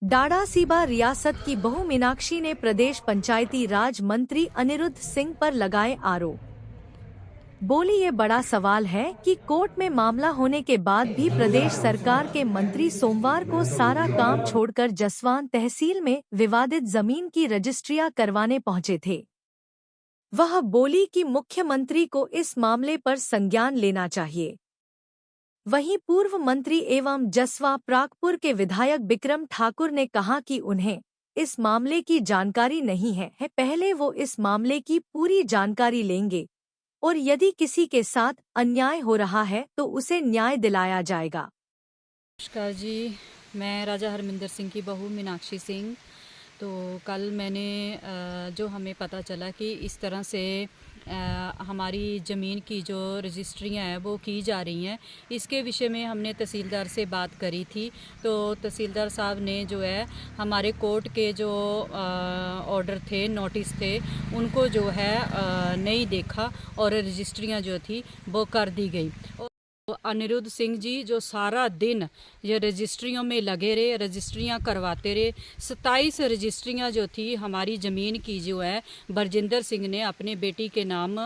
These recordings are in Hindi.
डाडासीबा रियासत की बहू मीनाक्षी ने प्रदेश पंचायती राज मंत्री अनिरुद्ध सिंह पर लगाए आरोप। बोली, ये बड़ा सवाल है कि कोर्ट में मामला होने के बाद भी प्रदेश सरकार के मंत्री सोमवार को सारा काम छोड़कर जसवान तहसील में विवादित जमीन की रजिस्ट्रियां करवाने पहुंचे थे। वह बोली कि मुख्यमंत्री को इस मामले पर संज्ञान लेना चाहिए। वहीं पूर्व मंत्री एवं जसवा प्रागपुर के विधायक बिक्रम ठाकुर ने कहा कि उन्हें इस मामले की जानकारी नहीं है, पहले वो इस मामले की पूरी जानकारी लेंगे और यदि किसी के साथ अन्याय हो रहा है तो उसे न्याय दिलाया जाएगा। नमस्कार जी, मैं राजा हरमिंदर सिंह की बहू मीनाक्षी सिंह। तो कल मैंने जो हमें पता चला कि इस तरह से हमारी ज़मीन की जो रजिस्ट्रियाँ हैं वो की जा रही हैं, इसके विषय में हमने तहसीलदार से बात करी थी। तो तहसीलदार साहब ने जो है हमारे कोर्ट के जो ऑर्डर थे, नोटिस थे, उनको जो है नहीं देखा और रजिस्ट्रियाँ जो थी वो कर दी गई। अनिरुद्ध सिंह जी जो सारा दिन ये रजिस्ट्रियों में लगे रहे, रजिस्ट्रियां करवाते रहे। 27 रजिस्ट्रियां जो थी हमारी ज़मीन की जो है बरजिंदर सिंह ने अपने बेटी के नाम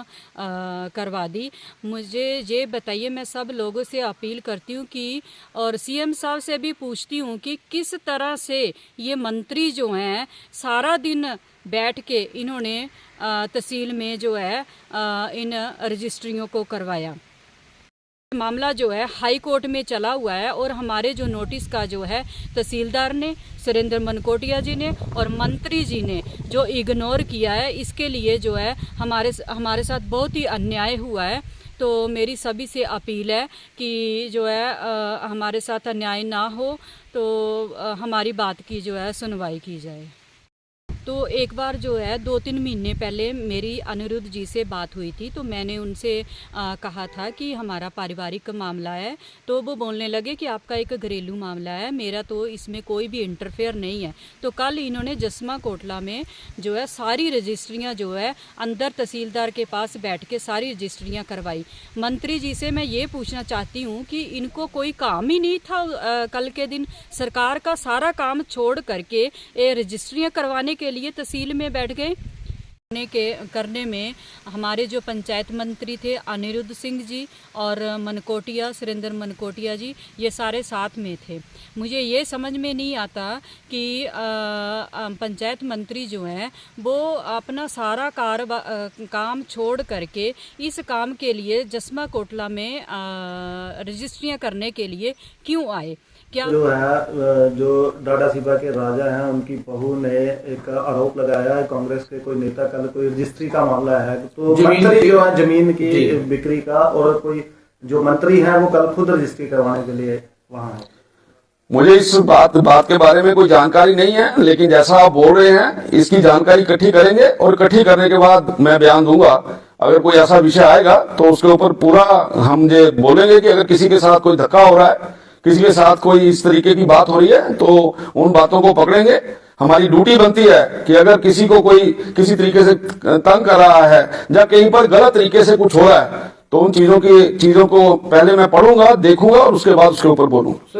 करवा दी। मुझे ये बताइए, मैं सब लोगों से अपील करती हूँ कि और सीएम साहब से भी पूछती हूँ कि किस तरह से ये मंत्री जो हैं सारा दिन बैठ के इन्होंने तहसील में जो है इन रजिस्ट्रियों को करवाया। मामला जो है हाई कोर्ट में चला हुआ है और हमारे जो नोटिस का जो है तहसीलदार ने, सुरेंद्र मनकोटिया जी ने और मंत्री जी ने जो इग्नोर किया है, इसके लिए जो है हमारे साथ बहुत ही अन्याय हुआ है। तो मेरी सभी से अपील है कि जो है हमारे साथ अन्याय ना हो, तो हमारी बात की जो है सुनवाई की जाए। तो एक बार जो है 2-3 महीने पहले मेरी अनिरुद्ध जी से बात हुई थी, तो मैंने उनसे कहा था कि हमारा पारिवारिक मामला है। तो वो बोलने लगे कि आपका एक घरेलू मामला है, मेरा तो इसमें कोई भी इंटरफेयर नहीं है। तो कल इन्होंने जसमा कोटला में जो है सारी रजिस्ट्रियाँ जो है अंदर तहसीलदार के पास बैठ के सारी रजिस्ट्रियाँ करवाई। मंत्री जी से मैं ये पूछना चाहती हूँ कि इनको कोई काम ही नहीं था कल के दिन? सरकार का सारा काम छोड़ करके ये रजिस्ट्रियाँ करवाने के लिए तहसील में बैठ गए। करने में हमारे जो पंचायत मंत्री थे अनिरुद्ध सिंह जी और मनकोटिया, सुरेंद्र मनकोटिया जी, ये सारे साथ में थे। मुझे ये समझ में नहीं आता कि पंचायत मंत्री जो हैं वो अपना सारा काम छोड़ करके इस काम के लिए जसमा कोटला में रजिस्ट्रियाँ करने के लिए क्यों आए। क्या जो है जो डाडासीबा के राजा हैं उनकी बहू ने एक आरोप लगाया है कांग्रेस के कोई नेता, कल कोई रजिस्ट्री का मामला है तो मंत्री जो है जमीन की बिक्री का, और कोई जो मंत्री हैं वो कल खुद रजिस्ट्री करवाने के लिए वहां है। मुझे इस बात के बारे में कोई जानकारी नहीं है, लेकिन जैसा आप बोल रहे हैं इसकी जानकारी इकट्ठी करेंगे और इकट्ठी करने के बाद मैं बयान दूंगा। अगर कोई ऐसा विषय आएगा तो उसके ऊपर पूरा हम ये बोलेंगे कि अगर किसी के साथ कोई धक्का हो रहा है, किसी के साथ कोई इस तरीके की बात हो रही है, तो उन बातों को पकड़ेंगे। हमारी ड्यूटी बनती है कि अगर किसी को कोई किसी तरीके से तंग कर रहा है या कहीं पर गलत तरीके से कुछ हो रहा है तो उन चीजों को पहले मैं पढ़ूंगा, देखूंगा और उसके बाद उसके ऊपर बोलूंगा।